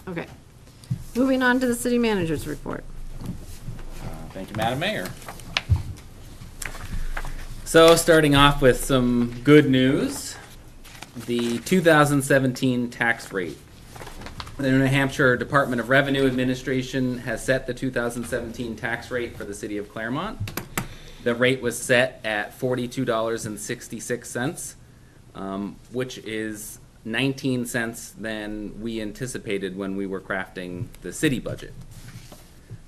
Okay. Moving on to the city manager's report. Thank you, Madam Mayor. So, starting off with some good news, the 2017 tax rate. The New Hampshire Department of Revenue Administration has set the 2017 tax rate for the city of Claremont. The rate was set at $42.66, which is 19 cents than we anticipated when we were crafting the city budget.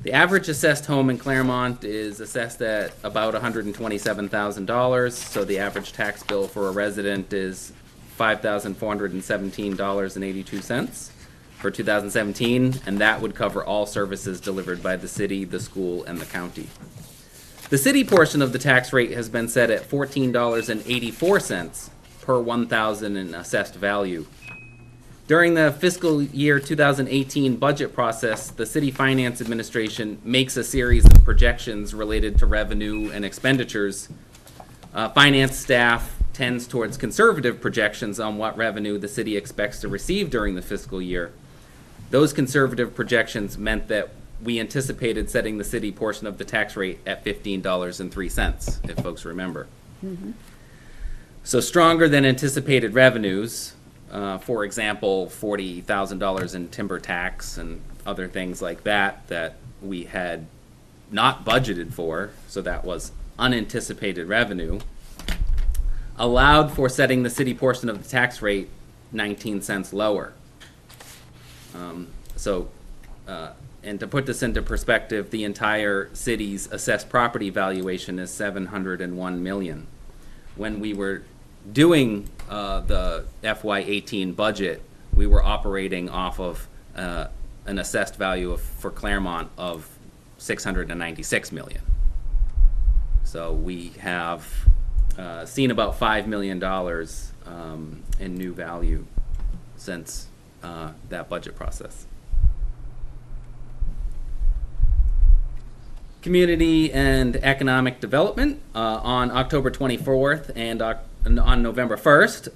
The average assessed home in Claremont is assessed at about $127,000, so the average tax bill for a resident is $5,417.82 for 2017, and that would cover all services delivered by the city, the school, and the county. The city portion of the tax rate has been set at $14.84 per 1,000 in assessed value. During the fiscal year 2018 budget process, the City Finance Administration makes a series of projections related to revenue and expenditures. Finance staff tends towards conservative projections on what revenue the city expects to receive during the fiscal year. Those conservative projections meant that we anticipated setting the city portion of the tax rate at $15.03, if folks remember. Mm-hmm. So stronger than anticipated revenues, for example, $40,000 in timber tax and other things like that that we had not budgeted for, so that was unanticipated revenue, allowed for setting the city portion of the tax rate 19 cents lower. And to put this into perspective, the entire city's assessed property valuation is $701 million. When we were doing the FY18 budget, we were operating off of an assessed value for Claremont of $696 million. So we have seen about $5 million in new value since that budget process. Community and economic development on October 24th and on November 1st,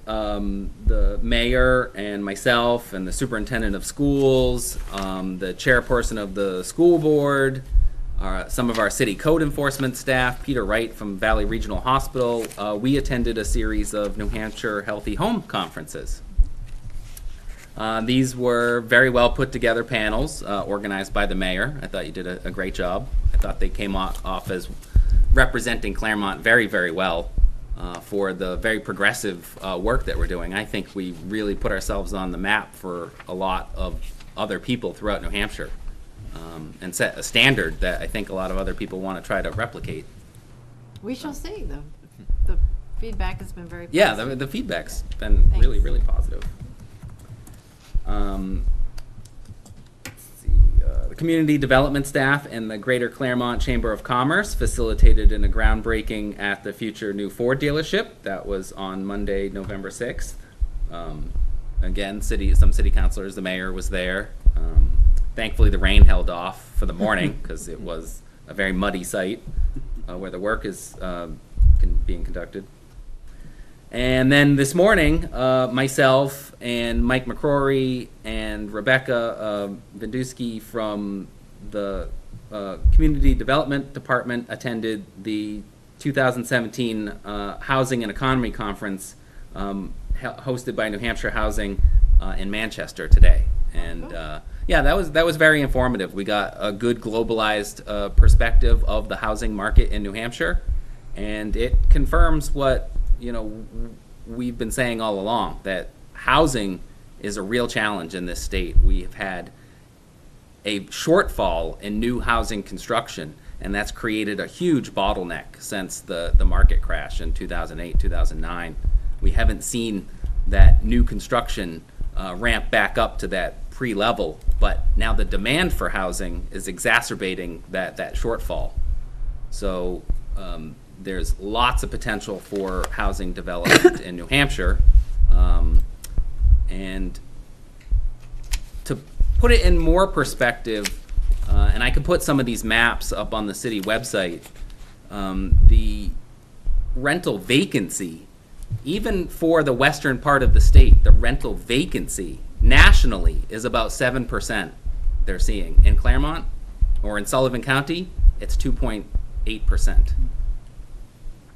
the mayor and myself and the superintendent of schools, the chairperson of the school board, some of our city code enforcement staff, Peter Wright from Valley Regional Hospital, we attended a series of New Hampshire Healthy Home conferences. These were very well put together panels organized by the mayor. I thought you did a great job. I thought they came off as representing Claremont very, very well for the very progressive work that we're doing. I think we really put ourselves on the map for a lot of other people throughout New Hampshire and set a standard that I think a lot of other people want to try to replicate. We shall see. The feedback has been very positive. Yeah, the feedback's been really, really positive. The community development staff and the Greater Claremont Chamber of Commerce facilitated in a groundbreaking at the future new Ford dealership. That was on Monday, November 6th. Again, some city councilors, the mayor was there. Thankfully, the rain held off for the morning because it was a very muddy site where the work is being conducted. And then this morning, myself and Mike McCrory and Rebecca Vindusky from the Community Development Department attended the 2017 Housing and Economy Conference hosted by New Hampshire Housing in Manchester today. And yeah, that was very informative. We got a good globalized perspective of the housing market in New Hampshire, and it confirms what we've been saying all along, that housing is a real challenge in this state. We've had a shortfall in new housing construction, and that's created a huge bottleneck since the market crash in 2008, 2009. We haven't seen that new construction ramp back up to that pre-level, but now the demand for housing is exacerbating that shortfall. So there's lots of potential for housing development in New Hampshire. And to put it in more perspective, and I could put some of these maps up on the city website, the rental vacancy, even for the western part of the state, the rental vacancy nationally is about 7% they're seeing. In Claremont or in Sullivan County, it's 2.8%.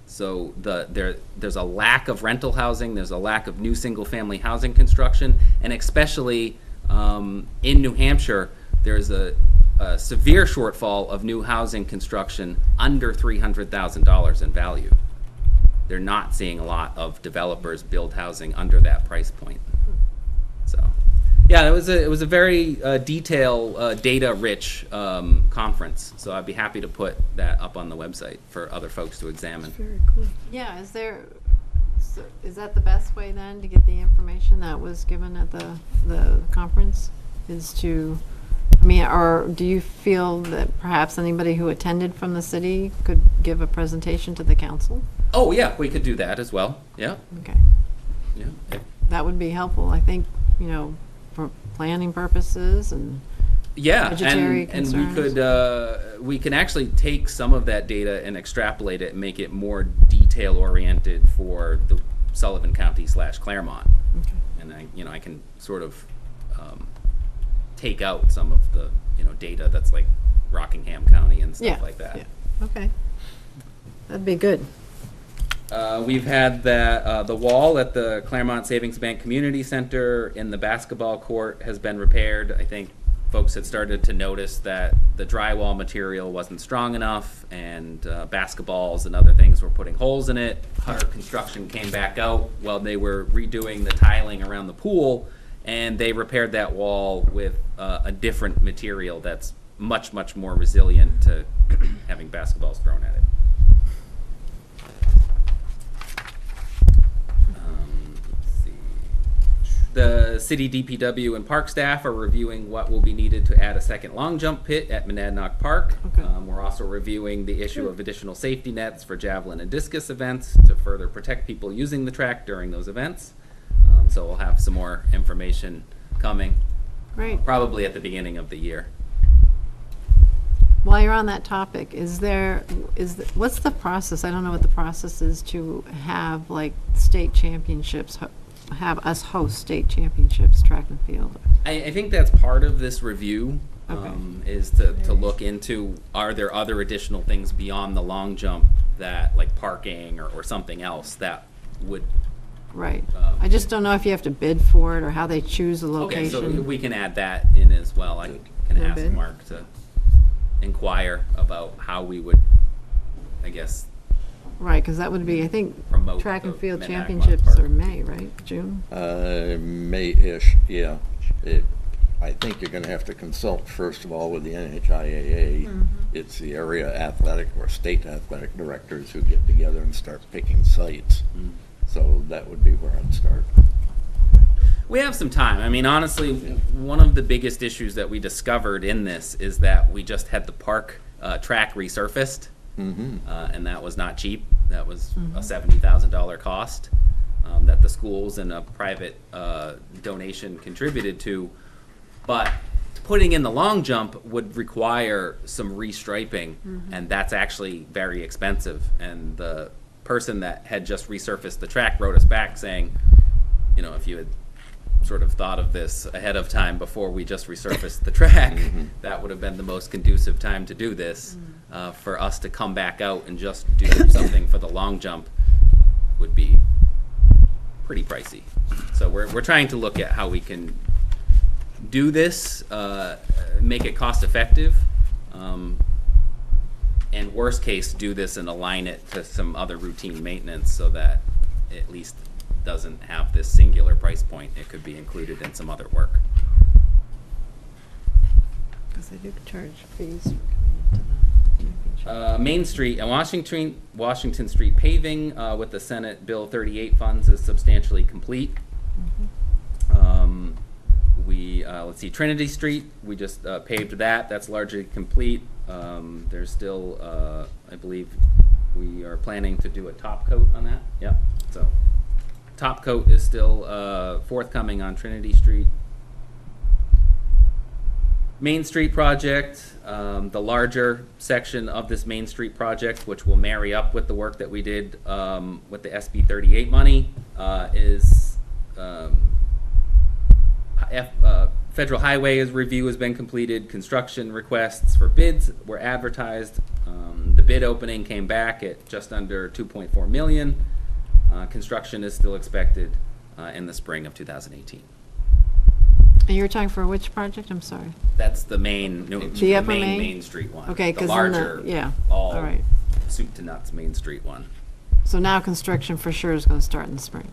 So there's a lack of rental housing, there's a lack of new single-family housing construction, and especially in New Hampshire, there's a severe shortfall of new housing construction under $300,000 in value. They're not seeing a lot of developers build housing under that price point. So, yeah, it was a very data-rich conference. So I'd be happy to put that up on the website for other folks to examine. Very cool. Yeah, is that the best way then to get the information that was given at the conference? Is to, I mean, or do you feel that perhaps anybody who attended from the city could give a presentation to the council? Oh yeah, we could do that as well. Yeah. Okay. Yeah. That would be helpful, I think, you know, for planning purposes and Yeah, budgetary and concerns. we can actually take some of that data and extrapolate it and make it more detail oriented for the Sullivan County / Claremont. Okay. And I can sort of take out some of the data that's like Rockingham County and stuff like that. Yeah. Okay. That'd be good. We've had the wall at the Claremont Savings Bank Community Center in the basketball court has been repaired. I think folks had started to notice that the drywall material wasn't strong enough, and basketballs and other things were putting holes in it. Hunter Construction came back out while they were redoing the tiling around the pool, and they repaired that wall with a different material that's much, much more resilient to having basketballs thrown at it. The city DPW and park staff are reviewing what will be needed to add a second long jump pit at Monadnock Park. Okay. We're also reviewing the issue of additional safety nets for javelin and discus events to further protect people using the track during those events. So we'll have some more information coming, Great. probably at the beginning of the year. While you're on that topic, what's the process? I don't know what the process is to have like state championships, have us host state championships, track and field. I think that's part of this review, Okay. is to look into, are there other additional things beyond the long jump that, like parking or something else that would. Right. I just don't know if you have to bid for it or how they choose a location. Okay, so we can add that in as well. I can No ask bid? Mark to inquire about how we would, I guess, Right, because that would be, I think, promote track and the field Monadnock championships Park. are May, right? June? May-ish, yeah. I think you're going to have to consult, first of all, with the NHIAA. Mm-hmm. It's the area athletic or state athletic directors who get together and start picking sites. So that would be where I'd start. We have some time. I mean, honestly, one of the biggest issues that we discovered in this is that we just had the park track resurfaced, and that was not cheap. That was a $70,000 cost that the schools and a private donation contributed to. But putting in the long jump would require some restriping, and that's actually very expensive. And the person that had just resurfaced the track wrote us back saying, if you had sort of thought of this ahead of time before we just resurfaced the track, that would have been the most conducive time to do this. For us to come back out and just do something for the long jump would be pretty pricey. So we're trying to look at how we can do this, make it cost effective, and worst case, do this and align it to some other routine maintenance so that it at least doesn't have this singular price point. It could be included in some other work. Because they do charge fees for coming into the championship. Main Street and Washington Street paving with the Senate Bill 38 funds is substantially complete. Let's see, Trinity Street, we just paved that. That's largely complete. There's still, I believe, we are planning to do a top coat on that. Yep. So, top coat is still forthcoming on Trinity Street. Main Street project, the larger section of this Main Street project, which will marry up with the work that we did with the SB 38 money, is Federal Highway review has been completed. Construction requests for bids were advertised. The bid opening came back at just under $2.4 million. Construction is still expected in the spring of 2018. And you were talking for which project? I'm sorry. That's the main, The upper Main? Main Street one. Okay, the 'cause larger, then yeah, all all right. soup to nuts Main Street one. So now construction for sure is going to start in the spring.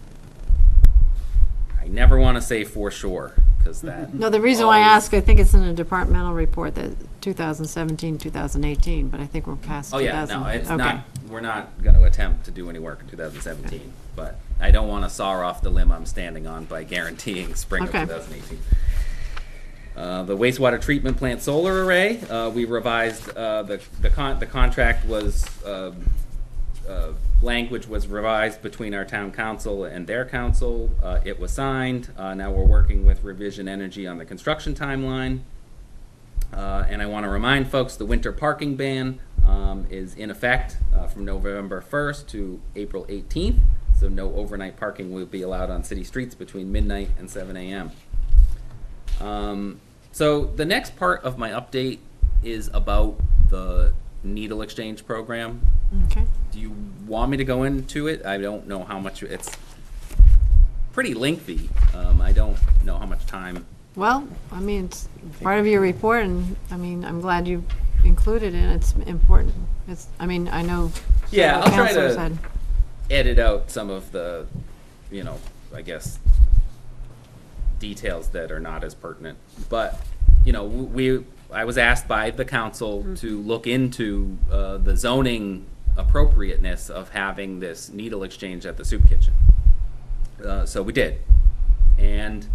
I never want to say for sure because that. No, the reason why I always- ask, I think it's in a departmental report that 2017, 2018, but I think we're past Oh 2000. yeah, no, it's Okay. not. We're not going to attempt to do any work in 2017, but I don't want to saw off the limb I'm standing on by guaranteeing spring Okay. of 2018. The wastewater treatment plant solar array, we revised the contract was language was revised between our town council and their council. It was signed. Now we're working with Revision Energy on the construction timeline. And I want to remind folks the winter parking ban is in effect from November 1st to April 18th. So no overnight parking will be allowed on city streets between midnight and 7 a.m. So the next part of my update is about the needle exchange program. Okay. Do you want me to go into it? I don't know how much, it's pretty lengthy. I don't know how much time. Well, I mean, it's part of your report, and I mean, I'm glad you included it. It's important. It's, I mean, I know Yeah, several I'll try councilors to had. edit out some of the, I guess, details that are not as pertinent. But, I was asked by the council to look into the zoning appropriateness of having this needle exchange at the soup kitchen. So we did. And,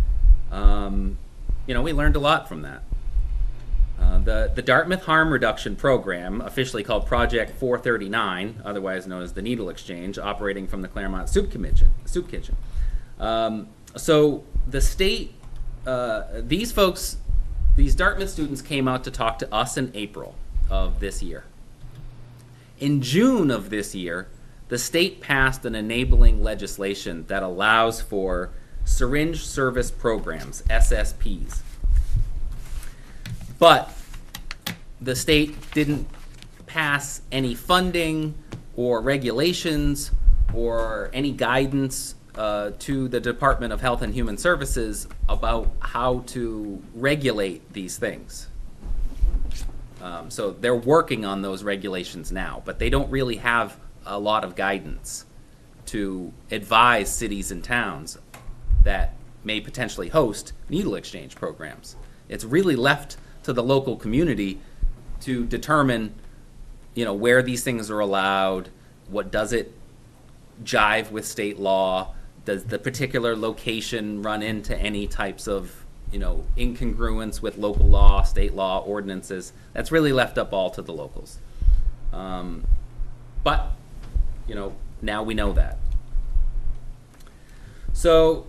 we learned a lot from that. The Dartmouth Harm Reduction Program, officially called Project 439, otherwise known as the Needle Exchange, operating from the Claremont Soup Kitchen. So the state, these Dartmouth students came out to talk to us in April of this year. In June of this year, the state passed an enabling legislation that allows for syringe service programs, SSPs. But the state didn't pass any funding or regulations or any guidance to the Department of Health and Human Services about how to regulate these things. So they're working on those regulations now, but they don't really have a lot of guidance to advise cities and towns that may potentially host needle exchange programs. It's really left to the local community to determine, where these things are allowed, what does it jive with state law, does the particular location run into any types of, incongruence with local law, state law, ordinances. That's really left up all to the locals. But, now we know that. So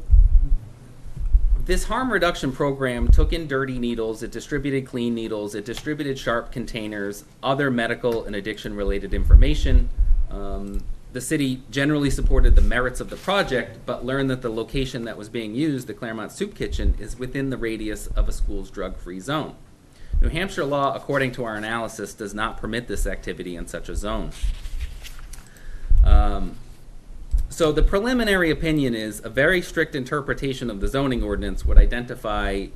this harm reduction program took in dirty needles, it distributed clean needles, it distributed sharp containers, other medical and addiction-related information. The city generally supported the merits of the project, but learned that the location that was being used, the Claremont Soup Kitchen, is within the radius of a school's drug-free zone. New Hampshire law, according to our analysis, does not permit this activity in such a zone. So the preliminary opinion is a very strict interpretation of the zoning ordinance would identify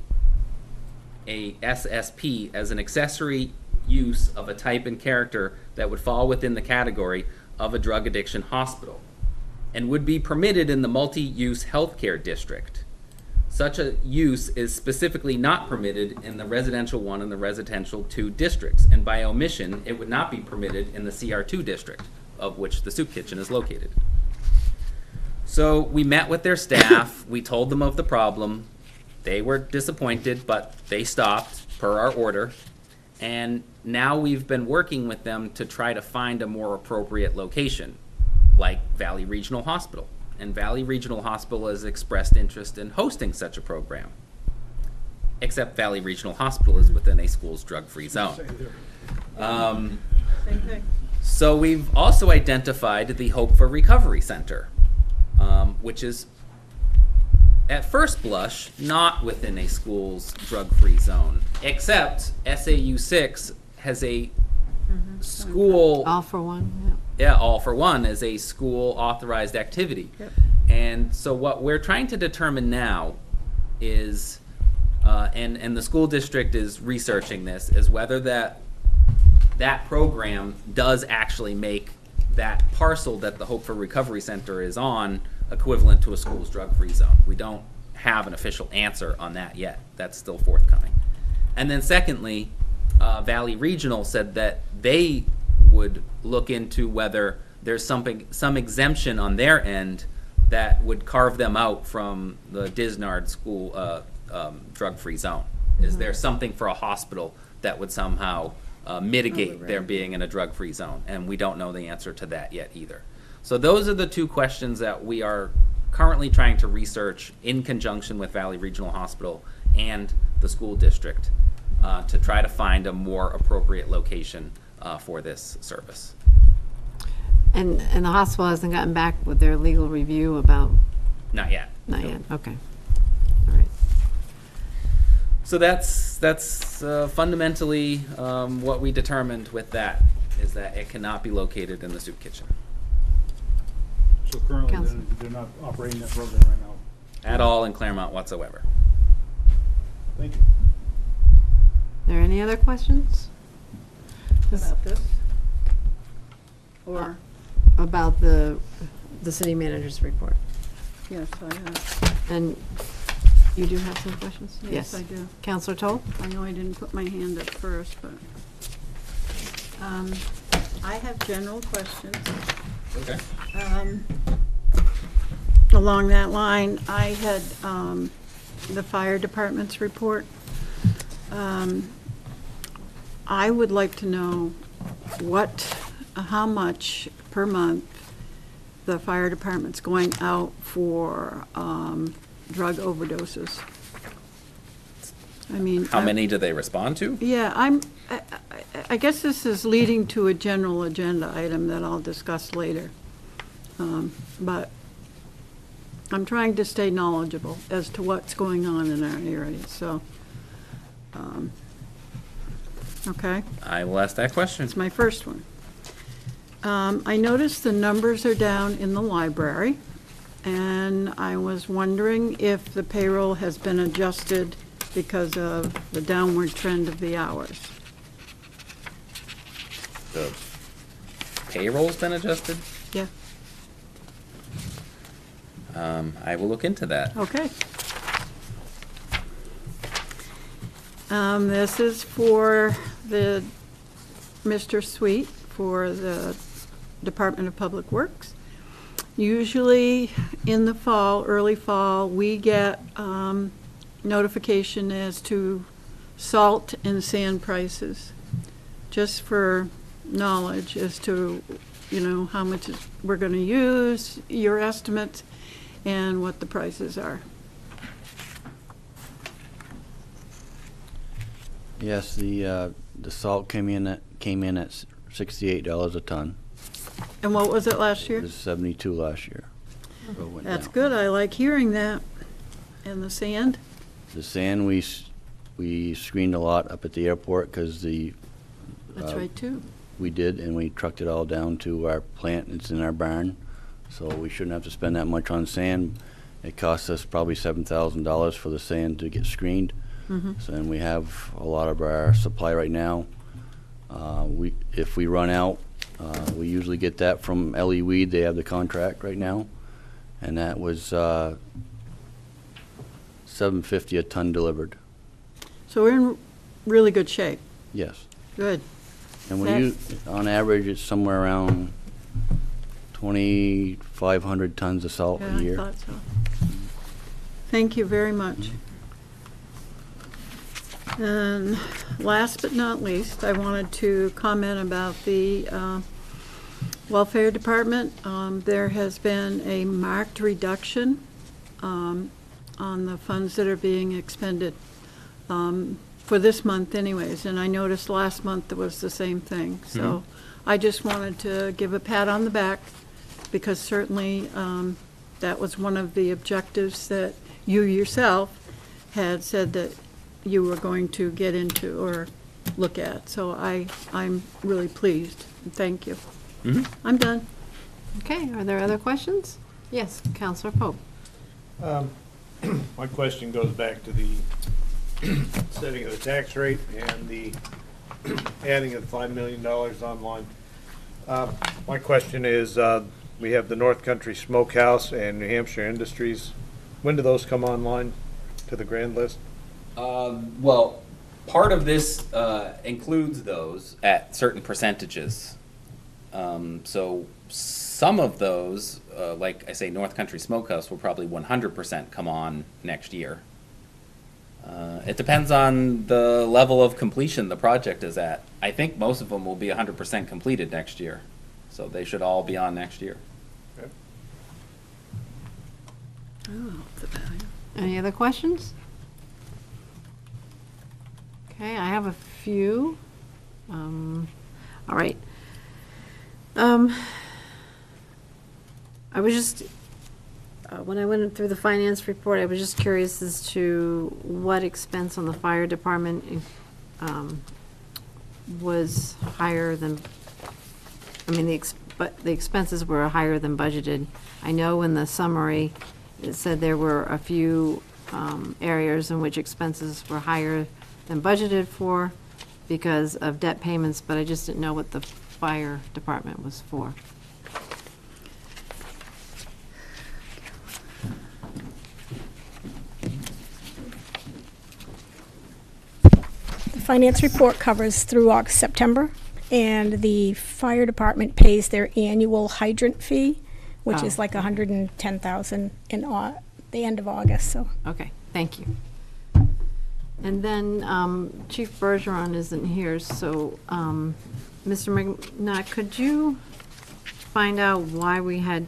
a SSP as an accessory use of a type and character that would fall within the category of a drug addiction hospital and would be permitted in the multi-use healthcare district. Such a use is specifically not permitted in the residential 1 and the residential 2 districts, and by omission, it would not be permitted in the CR2 district, of which the soup kitchen is located. So we met with their staff, we told them of the problem, they were disappointed, but they stopped per our order, and now we've been working with them to try to find a more appropriate location, like Valley Regional Hospital. And Valley Regional Hospital has expressed interest in hosting such a program. Except Valley Regional Hospital is within a school's drug-free zone. So we've also identified the Hope for Recovery Center, which is at first blush, not within a school's drug-free zone, except SAU 6 has a school, All for one, yeah, all for one is a school authorized activity. Yep. And so what we're trying to determine now is, and the school district is researching this, is whether that program does actually make that parcel that the Hope for Recovery Center is on equivalent to a school's drug-free zone. We don't have an official answer on that yet. That's still forthcoming. And then secondly, Valley Regional said that they would look into whether there's some exemption on their end that would carve them out from the Disnard school drug-free zone. Is there something for a hospital that would somehow mitigate their being in a drug-free zone? And we don't know the answer to that yet either. So those are the two questions that we are currently trying to research in conjunction with Valley Regional Hospital and the school district to try to find a more appropriate location for this service. And the hospital hasn't gotten back with their legal review about, Not yet. not yet, okay. All right. So that's fundamentally what we determined with that, is that it cannot be located in the soup kitchen So currently, Counsel. they're not operating that program right now. at all in Claremont whatsoever. Thank you. Are there any other questions? About this? Or, About the city manager's report? yes, I have. And you do have some questions? Yes, I do. Counselor Toll? I know I didn't put my hand up first, but, I have general questions. Okay. Along that line, I had, the fire department's report. I would like to know how much per month the fire department's going out for, drug overdoses. I mean. How many do they respond to? Yeah, I guess this is leading to a general agenda item that I'll discuss later. But I'm trying to stay knowledgeable as to what's going on in our area, so, okay, I will ask that question. that's my first one. I noticed the numbers are down in the library, and I was wondering if the payroll has been adjusted because of the downward trend of the hours. The payroll's been adjusted? Yeah, I will look into that. okay. This is for the Mr. Sweet for the Department of Public Works. Usually in the fall, early fall, we get notification as to salt and sand prices, just for knowledge as to, how much we're going to use, your estimates, and what the prices are. Yes, the salt came in at $68 a ton. And what was it last year? It was 72 last year. So it went That's down. good, I like hearing that. And the sand? The sand, we screened a lot up at the airport because That's right, too. we did, and we trucked it all down to our plant. It's in our barn, so we shouldn't have to spend that much on sand. It costs us probably $7,000 for the sand to get screened. So, and we have a lot of our supply right now. If we run out, we usually get that from LE Weed. They have the contract right now, and that was $7.50 a ton delivered. So we're in really good shape. Yes, Good. and when on average, it's somewhere around 2,500 tons of salt Yeah, a year. I thought so. Thank you very much. And last but not least, I wanted to comment about the welfare department. There has been a marked reduction on the funds that are being expended for this month anyways, and I noticed last month it was the same thing. So I just wanted to give a pat on the back, because certainly that was one of the objectives that you yourself had said that you were going to get into or look at. So I'm really pleased. Thank you. I'm done. Okay, are there other questions? Yes, Counselor Pope. My question goes back to the setting of the tax rate and the adding of $5 million online. My question is, we have the North Country Smokehouse and New Hampshire Industries. When do those come online to the grand list? Well, part of this includes those at certain percentages. So some of those, like I say, North Country Smokehouse will probably 100% come on next year. It depends on the level of completion the project is at. I think most of them will be 100% completed next year. So they should all be on next year. Okay. Any other questions? Okay, I have a few. All right. I was just, when I went through the finance report, I was just curious as to what expense on the fire department was higher than, I mean, the expenses were higher than budgeted. I know in the summary, it said there were a few areas in which expenses were higher than budgeted for because of debt payments, but I just didn't know what the fire department was for. The finance report covers through September, and the fire department pays their annual hydrant fee, which is like $110,000 in the end of August. So Okay, thank you. And then Chief Bergeron isn't here, so Mr. McNutt, could you find out why we had,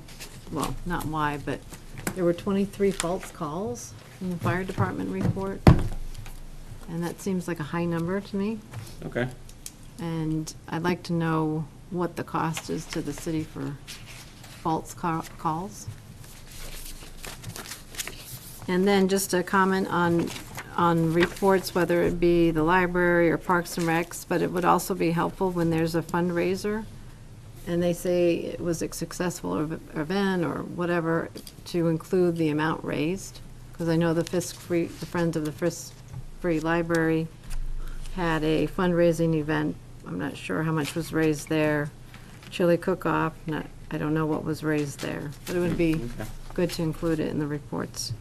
well, not why, but there were 23 false calls in the fire department report? And that seems like a high number to me. Okay. And I'd like to know what the cost is to the city for false calls. And then just a comment on reports, whether it be the library or Parks and Recs, but it would also be helpful when there's a fundraiser and they say it was a successful event or whatever, to include the amount raised. Because I know the Friends of the Fisk Free Library had a fundraising event. I'm not sure how much was raised there. Chili cook-off, I don't know what was raised there, but it would be good to include it in the reports.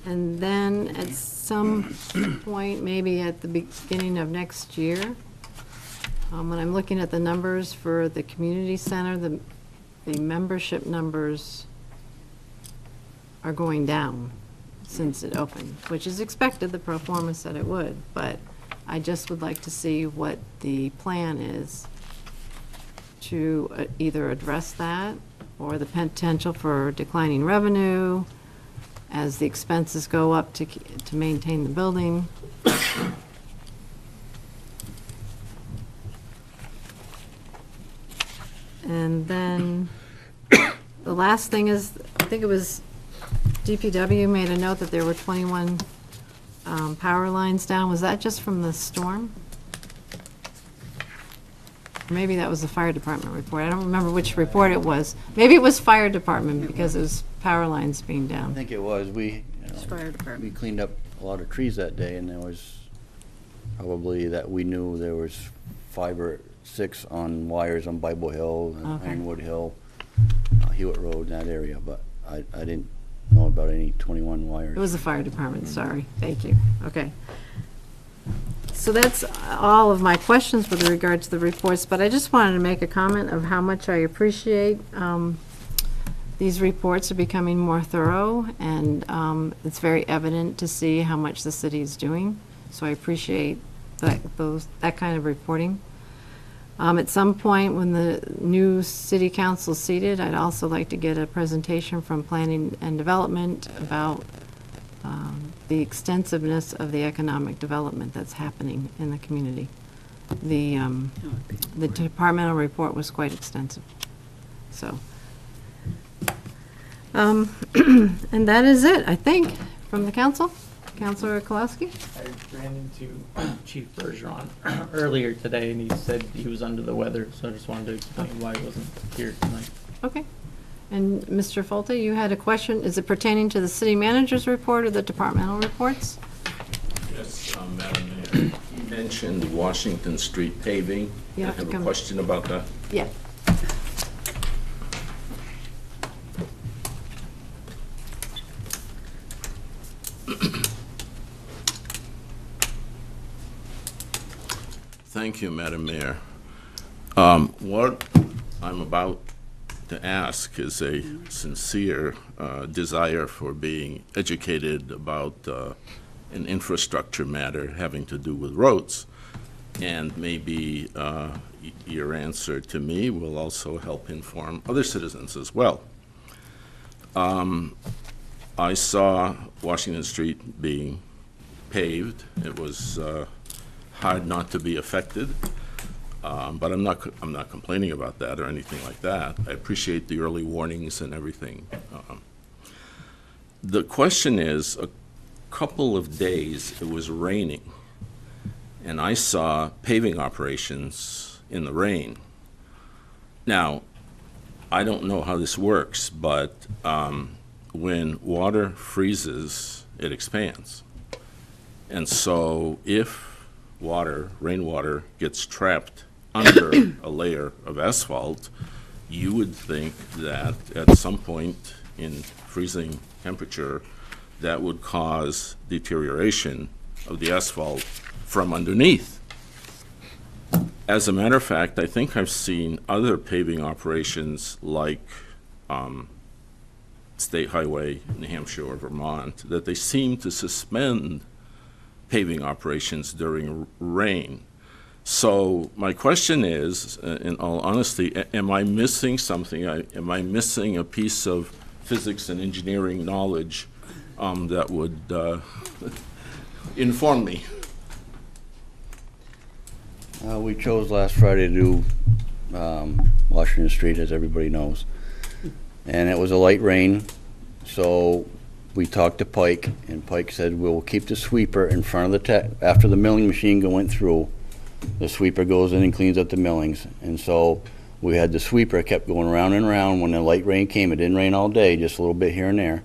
And then at some point, maybe at the beginning of next year, when I'm looking at the numbers for the community center, the membership numbers are going down since it opened, which is expected. The pro forma said it would, but I just would like to see what the plan is to either address that or the potential for declining revenue as the expenses go up to maintain the building. And then the last thing is, I think it was DPW made a note that there were 21 power lines down. Was that just from the storm? Or maybe that was the fire department report. I don't remember which report it was. Maybe it was fire department because it was power lines being I down. think it was. We Fire department. we cleaned up a lot of trees that day, and there was probably that we knew there was 5 or 6 on wires on Bible Hill, and Okay. Ironwood Hill, Hewitt Road, in that area, but I didn't know about any 21 wires. It was the fire department, sorry. Thank you. Okay. So that's all of my questions with regard to the reports, but I just wanted to make a comment of how much I appreciate these reports are becoming more thorough, and it's very evident to see how much the city is doing. So I appreciate that kind of reporting. At some point, when the new city council is seated, I'd also like to get a presentation from Planning and Development about the extensiveness of the economic development that's happening in the community. The departmental report was quite extensive. So, And that is it, I think, from the council. Councilor Kolowski? I ran into Chief Bergeron earlier today, and he said he was under the weather, so I just wanted to explain why he wasn't here tonight. Okay. And Mr. Folte, you had a question. Is it pertaining to the city manager's report or the departmental reports? Yes, Madam Mayor, you mentioned Washington Street paving. You I have to have a come- question about that. Yeah. Thank you, Madam Mayor. What I'm about to ask is a sincere desire for being educated about an infrastructure matter having to do with roads. And maybe your answer to me will also help inform other citizens as well. I saw Washington Street being paved. It was hard not to be affected, but I'm not complaining about that or anything like that. I appreciate the early warnings and everything. The question is, a couple of days it was raining, and I saw paving operations in the rain. Now, I don't know how this works, but when water freezes, it expands. And so if rainwater gets trapped under a layer of asphalt, you would think that at some point in freezing temperature, that would cause deterioration of the asphalt from underneath. As a matter of fact, I think I've seen other paving operations like State Highway in Hampshire or Vermont, that they seem to suspend paving operations during rain. So my question is, in all honesty, am I missing something? Am I missing a piece of physics and engineering knowledge that would inform me? We chose last Friday to do Washington Street, as everybody knows. And it was a light rain, so we talked to Pike, and Pike said, we'll keep the sweeper in front of the after the milling machine went through, the sweeper goes in and cleans up the millings. And so we had the sweeper kept going around and around. When the light rain came, it didn't rain all day, just a little bit here and there.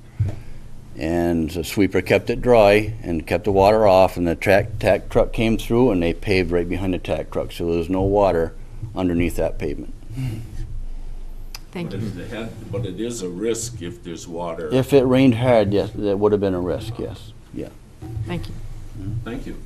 And the sweeper kept it dry and kept the water off, and the tack truck came through and they paved right behind the tack truck, so there was no water underneath that pavement. Thank you. But it is a risk if there's water. If it rained hard, yes, that would have been a risk, yes, yeah. Thank you. Thank you.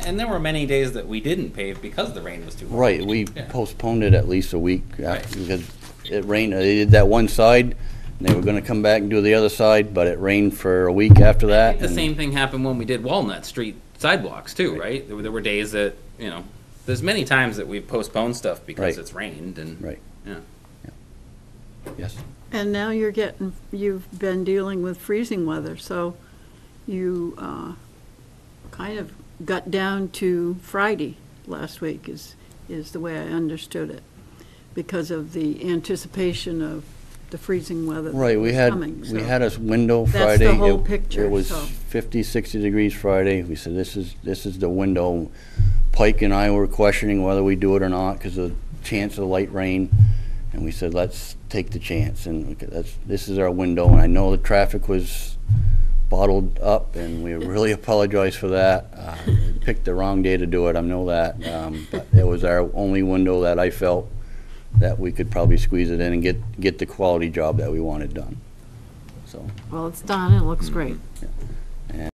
And there were many days that we didn't pave because the rain was too hard. Right, we Yeah. postponed it at least a week Right. because it rained, they did that one side, and they were gonna come back and do the other side, but it rained for a week after I that. think the and- same thing happened when we did Walnut Street sidewalks too, right? There were days that, there's many times that we've postponed stuff because Right. it's rained and. Right. Yeah. Yes. And now you've been dealing with freezing weather, so you kind of got down to Friday last week is the way I understood it, because of the anticipation of the freezing weather that Right, we was had coming. So a window that's Friday. the whole It- picture, It was so. 50, 60 degrees Friday. We said, this is the window. Pike and I were questioning whether we do it or not because of the chance of light rain. And we said, let's take the chance, and this is our window. And I know the traffic was bottled up, and we really apologize for that. Picked the wrong day to do it, I know that. But it was our only window that I felt that we could probably squeeze it in and get the quality job that we wanted done. So. Well, it's done, and it looks great.